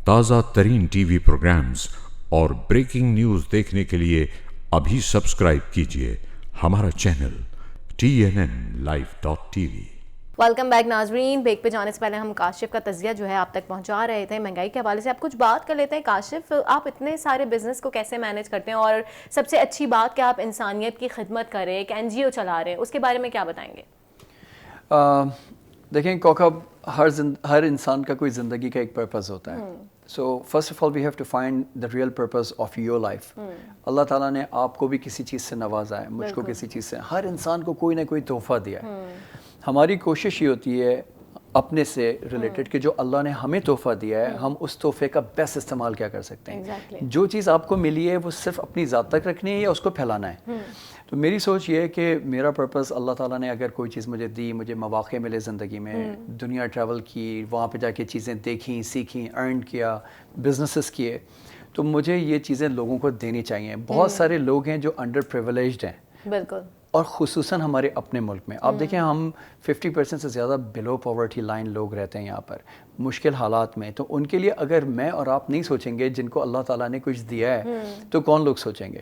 تازہ ترین T V programmes اور breaking news دیکھنے کے لیے ابھی سبسکرائب کیجیے ہمارا چینل TNNLive.tv۔ ویلکم بیک ناظرین، بریک پہ جانے سے پہلے ہم کاشف کا تجزیہ جو ہے آپ تک پہنچا رہے تھے مہنگائی کے حوالے سے۔ آپ کچھ بات کر لیتے ہیں کاشف، آپ اتنے سارے بزنس کو کیسے مینیج کرتے ہیں، اور سب سے اچھی بات کہ آپ انسانیت کی خدمت کر رہے ہیں، ایک NGO چلا رہے ہیں، اس کے بارے میں کیا بتائیں گے؟ دیکھیں کوکب، ہر انسان کا کوئی زندگی کا ایک پرپز ہوتا ہے۔ So first of all we have to find the real purpose of your life. اللہ تعالیٰ نے آپ کو بھی کسی چیز سے نوازا ہے، مجھ کو کسی چیز سے، ہر انسان کو کوئی نہ کوئی تحفہ دیا ہے۔ ہماری کوشش یہ ہوتی ہے اپنے سے ریلیٹڈ کہ جو اللہ نے ہمیں تحفہ دیا ہے، ہم اس تحفے کا بیسٹ استعمال کیا کر سکتے ہیں۔ جو چیز آپ کو ملی ہے وہ صرف اپنی ذات تک رکھنی ہے یا اس کو پھیلانا ہے؟ تو میری سوچ یہ ہے کہ میرا پرپز، اللہ تعالیٰ نے اگر کوئی چیز مجھے دی، مجھے مواقع ملے زندگی میں، دنیا ٹریول کی، وہاں پہ جا کے چیزیں دیکھیں، سیکھیں، ارن کیا، بزنسز کیے، تو مجھے یہ چیزیں لوگوں کو دینی چاہیے۔ بہت سارے لوگ ہیں جو انڈر پریویلیجڈ ہیں، بالکل، اور خصوصاً ہمارے اپنے ملک میں آپ دیکھیں، ہم 50% سے زیادہ بلو پاورٹی لائن لوگ رہتے ہیں یہاں پر، مشکل حالات میں۔ تو ان کے لیے اگر میں اور آپ نہیں سوچیں گے، جن کو اللہ تعالیٰ نے کچھ دیا ہے، تو کون لوگ سوچیں گے؟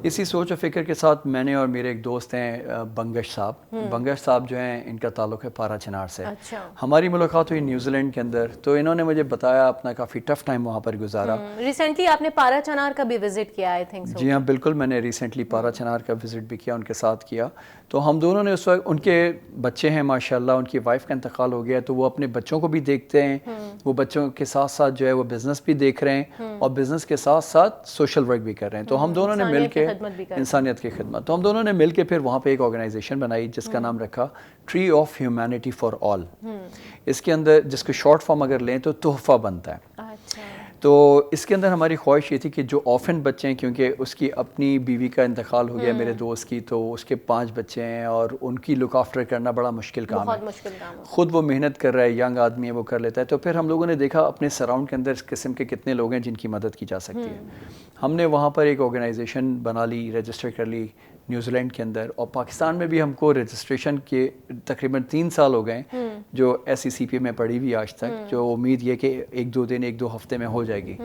اسی سوچ و فکر کے ساتھ میں نے اور میرے ایک دوست ہیں بنگش صاحب جو ہیں، ان کا تعلق ہے پارا چنار سے۔ ہماری ملاقات ہوئی نیوزی لینڈ کے اندر، تو انہوں نے مجھے بتایا اپنا کافی ٹف ٹائم وہاں پر گزارا۔ ریسنٹلی آپ نے پارا چنار کا بھی وزٹ کیا، آئی تھنک؟ جی ہاں بالکل، میں نے ریسنٹلی پارا چنار کا وزٹ بھی کیا، ان کے ساتھ کیا۔ تو ہم دونوں نے اس وقت، ان کے بچے ہیں ماشاءاللہ، ان کی وائف کا انتقال ہو گیا، تو وہ اپنے بچوں کو بھی دیکھتے ہیں، وہ بچوں کے ساتھ ساتھ جو ہے وہ بزنس بھی دیکھ رہے ہیں، اور بزنس کے ساتھ ساتھ سوشل ورک بھی کر رہے ہیں۔ تو ہم دونوں نے مل کے انسانیت کی خدمت، تو ہم دونوں نے مل کے پھر وہاں پہ ایک آرگنائزیشن بنائی جس کا نام رکھا tree of humanity for all. اس کے اندر، جس کو شارٹ فارم اگر لیں تو تحفہ بنتا ہے۔ تو اس کے اندر ہماری خواہش یہ تھی کہ جو آفن بچے ہیں، کیونکہ اس کی اپنی بیوی کا انتقال ہو گیا میرے دوست کی، تو اس کے 5 بچے ہیں، اور ان کی لک آفٹر کرنا بڑا مشکل کام ہے۔ خود وہ محنت کر رہا ہے، ینگ آدمی ہے، وہ کر لیتا ہے۔ تو پھر ہم لوگوں نے دیکھا اپنے سراؤنڈ کے اندر اس قسم کے کتنے لوگ ہیں جن کی مدد کی جا سکتی ہے۔ ہم نے وہاں پر ایک آرگنائزیشن بنا لی، رجسٹر کر لی نیوزی لینڈ کے اندر، اور پاکستان میں بھی ہم کو رجسٹریشن کے تقریباً 3 سال ہو گئے، جو SECP میں پڑھی ہوئی آج تک، جو امید یہ کہ 1-2 ہفتے میں ہو جائے گی۔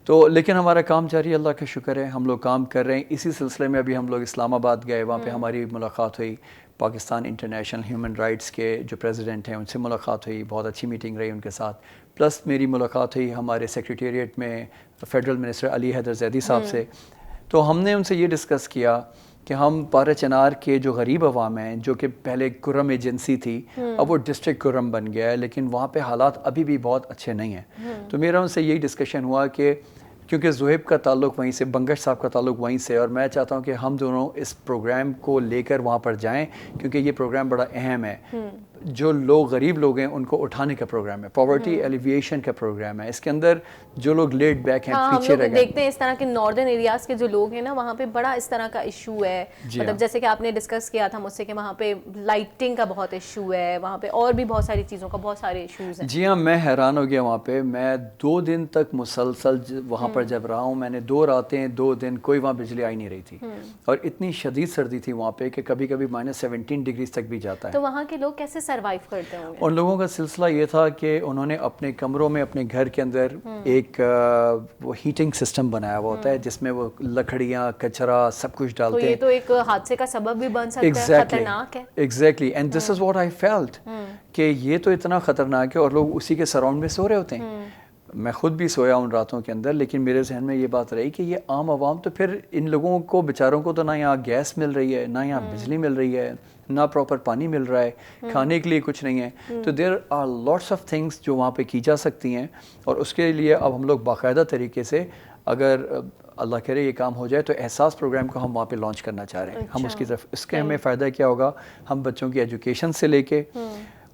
تو لیکن ہمارا کام جاری، اللہ کا شکر ہے، ہم لوگ کام کر رہے ہیں۔ اسی سلسلے میں ابھی ہم لوگ اسلام آباد گئے، وہاں پہ ہماری ملاقات ہوئی، پاکستان انٹرنیشنل ہیومن رائٹس کے جو پریزیڈنٹ ہیں ان سے ملاقات ہوئی، بہت اچھی میٹنگ رہی ان کے ساتھ۔ پلس میری ملاقات ہوئی ہمارے سیکریٹریٹ میں فیڈرل منسٹر علی حیدر زیدی صاحب سے۔ تو ہم نے ان سے یہ ڈسکس کیا کہ ہم پارا چنار کے جو غریب عوام ہیں، جو کہ پہلے کرم ایجنسی تھی، اب وہ ڈسٹرکٹ کرم بن گیا ہے، لیکن وہاں پہ حالات ابھی بھی بہت اچھے نہیں ہیں۔ تو میرا ان سے یہی ڈسکشن ہوا کہ کیونکہ زہیب کا تعلق وہیں سے، بنگش صاحب کا تعلق وہیں سے، اور میں چاہتا ہوں کہ ہم دونوں اس پروگرام کو لے کر وہاں پر جائیں، کیونکہ یہ پروگرام بڑا اہم ہے۔ جو لوگ غریب لوگ ہیں ان کو اٹھانے کا پروگرام ہے، پاورٹی ایلیویشن کا پروگرام ہے۔ اس کے اندر جو لوگ لیٹ بیک ہیں، پیچھے رہ گئے، دیکھتے ہیں اس طرح کے ناردرن ایریاز کے جو لوگ ہیں نا، وہاں پہ بڑا اس طرح کا ایشو ہے۔ مطلب جیسے کہ آپ نے ڈسکس کیا تھا مجھ سے کہ وہاں پہ لائٹنگ کا بہت ایشو ہے، وہاں پہ اور بھی بہت ساری چیزوں کا بہت سارے ایشوز ہیں۔ جی ہاں، میں حیران ہو گیا وہاں پہ۔ میں 2 دن تک مسلسل وہاں پر جب رہا ہوں، میں نے 2 راتیں 2 دن کوئی وہاں بجلی آئی نہیں رہی تھی، اور اتنی شدید سردی تھی وہاں پہ کہ کبھی کبھی -17 ڈگری تک بھی جاتا ہے۔ تو وہاں کے لوگ کیسے سروائیو کرتے ہوں گے؟ ان لوگوں کا سلسلہ یہ تھا کہ انہوں نے اپنے کمروں میں، اپنے گھر کے اندر ایک وہ ہیٹنگ سسٹم بنایا ہوا ہوتا ہے، جس میں وہ لکڑیاں، کچرا سب کچھ ڈالتے ہیں۔ تو یہ تو ایک حادثے کا سبب بھی بن سکتا ہے، خطرناک ہے۔ Exactly, and this is what I felt, کہ یہ تو اتنا خطرناک ہے، اور لوگ اسی کے سراؤنڈ میں سو رہے ہوتے ہیں۔ میں خود بھی سویا ان راتوں کے اندر، لیکن میرے ذہن میں یہ بات رہی کہ یہ عام عوام، تو پھر ان لوگوں کو بیچاروں کو تو نہ یہاں گیس مل رہی ہے، نہ یہاں بجلی مل رہی ہے، نہ پراپر پانی مل رہا ہے، کھانے کے لیے کچھ نہیں ہے۔ تو there are lots of things جو وہاں پہ کی جا سکتی ہیں، اور اس کے لیے اب ہم لوگ باقاعدہ طریقے سے، اگر اللہ کرے یہ کام ہو جائے، تو احساس پروگرام کو ہم وہاں پہ لانچ کرنا چاہ رہے ہیں۔ ہم اس کی طرف، اس کے ہمیں فائدہ کیا ہوگا، ہم بچوں کی ایجوکیشن سے لے کے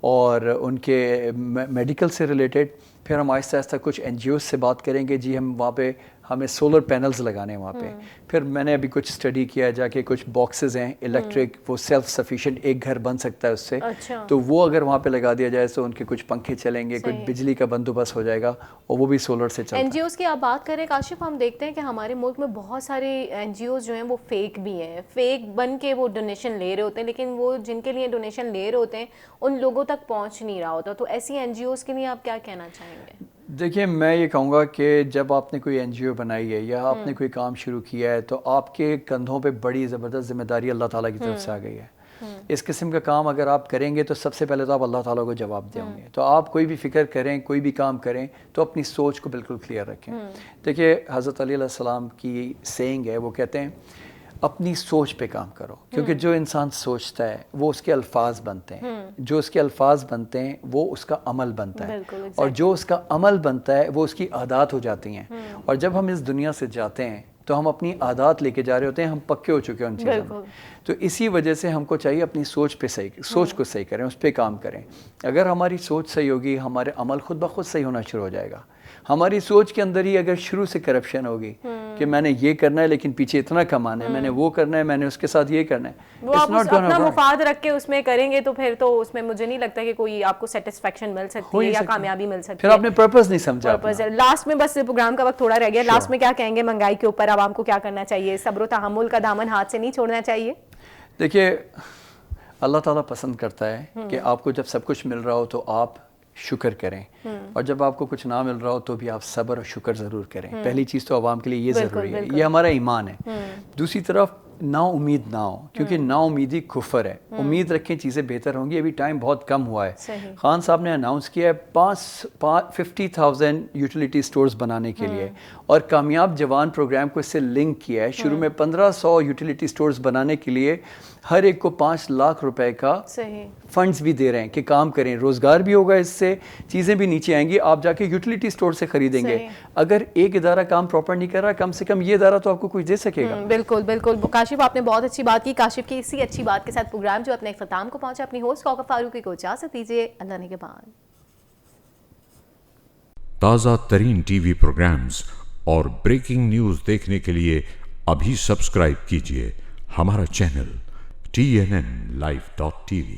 اور ان کے میڈیکل سے ریلیٹڈ، پھر ہم آہستہ آہستہ کچھ NGOs سے بات کریں گے، جی ہم وہاں پہ ہمیں سولر پینلز لگانے ہیں وہاں پہ۔ پھر میں نے ابھی کچھ اسٹڈی کیا جا کے، کچھ باکسز ہیں الیکٹرک، وہ سیلف سفیشینٹ ایک گھر بن سکتا ہے اس سے، تو وہ اگر وہاں پہ لگا دیا جائے تو ان کے کچھ پنکھے چلیں گے، کچھ بجلی کا بندوبست ہو جائے گا، اور وہ بھی سولر سے چلتا ہے۔ NGOs کی آپ بات کریں کاشف، ہم دیکھتے ہیں کہ ہمارے ملک میں بہت سارے NGOs جو ہیں وہ فیک بھی ہیں، فیک بن کے وہ ڈونیشن لے رہے ہوتے ہیں، لیکن وہ جن کے لیے ڈونیشن لے رہے ہوتے ہیں ان لوگوں تک پہنچ نہیں رہا ہوتا۔ تو ایسی NGOs کے لیے آپ کیا کہنا چاہیں گے؟ دیکھیے میں یہ کہوں گا کہ جب آپ نے کوئی NGO بنائی ہے یا آپ نے کوئی کام شروع کیا ہے تو آپ کے کندھوں پہ بڑی زبردست ذمہ داری اللہ تعالیٰ کی طرف سے آ گئی ہے. اس قسم کا کام اگر آپ کریں گے تو سب سے پہلے تو آپ اللہ تعالیٰ کو جواب دیں گے. تو آپ کوئی بھی فکر کریں, کوئی بھی کام کریں تو اپنی سوچ کو بالکل کلیئر رکھیں. دیکھیے حضرت علی علیہ السلام کی سینگ ہے, وہ کہتے ہیں اپنی سوچ پہ کام کرو, کیونکہ جو انسان سوچتا ہے وہ اس کے الفاظ بنتے ہیں, جو اس کے الفاظ بنتے ہیں وہ اس کا عمل بنتا ہے, اور جو اس کا عمل بنتا ہے وہ اس کی عادات ہو جاتی ہیں. اور جب ہم اس دنیا سے جاتے ہیں تو ہم اپنی عادات لے کے جا رہے ہوتے ہیں, ہم پکے ہو چکے ہیں ان چیزوں میں. تو اسی وجہ سے ہم کو چاہیے اپنی سوچ کو صحیح کریں, اس پہ کام کریں. اگر ہماری سوچ صحیح ہوگی ہمارے عمل خود بخود صحیح ہونا شروع ہو جائے گا. ہماری سوچ کے اندر ہی اگر شروع سے کرپشن ہوگی کہ میں نے یہ کرنا ہے لیکن پیچھے اتنا کمانا ہے, میں نے وہ کرنا ہے, میں نے اس کے ساتھ یہ کرنا ہے, وہ آپ اپنا مفاد رکھ کے اس میں کریں گے تو پھر تو اس میں مجھے نہیں لگتا کہ کوئی آپ کو سیٹسفیکشن مل سکتی ہے یا کامیابی مل سکتی ہے. پھر آپ نے پرپس نہیں سمجھا. لاسٹ میں بس پروگرام کا وقت تھوڑا رہ گیا, لاسٹ میں کیا کہیں گے مہنگائی کے اوپر عوام کو کیا کرنا چاہیے؟ صبر و تحمل کا دامن ہاتھ سے نہیں چھوڑنا چاہیے. دیکھیے اللہ تعالیٰ پسند کرتا ہے کہ آپ کو جب سب کچھ مل رہا ہو تو آپ شکر کریں, اور جب آپ کو کچھ نہ مل رہا ہو تو بھی آپ صبر اور شکر ضرور کریں. پہلی چیز تو عوام کے لیے یہ ضروری ہے, یہ ہمارا ایمان ہے. دوسری طرف نا امید نہ ہو, کیونکہ نا امیدی کفر ہے. امید رکھیں چیزیں بہتر ہوں گی. ابھی ٹائم بہت کم ہوا ہے. خان صاحب نے اناؤنس کیا ہے 50,000 یوٹیلیٹی سٹورز بنانے کے لیے, اور کامیاب جوان پروگرام کو اس سے لنک کیا ہے. شروع میں 1500 یوٹیلیٹی سٹورز بنانے کے لیے ہر ایک کو 5 لاکھ روپے کا فنڈز بھی دے رہے ہیں کہ کام کریں, روزگار بھی ہوگا, اس سے چیزیں بھی نیچے آئیں گی. آپ جا کے یوٹیلیٹی سٹور سے خریدیں گے. اگر ایک ادارہ کام پراپر نہیں کر رہا, کم سے کم یہ ادارہ تو آپ کو کچھ دے سکے گا. بالکل بالکل. کاشف آپ نے بہت اچھی بات کی. کاشف کی اسی اچھی بات کے ساتھ پروگرام جو اپنے اختتام کو پہنچا. اپنی ہوسٹ کوکب فاروقی کو اجازت دیجیے. اللہ نگہبان. تازہ ترین ٹی وی پروگرامز اور بریکنگ نیوز دیکھنے کے لیے ابھی سبسکرائب کیجیے ہمارا چینل TNN Live.tv.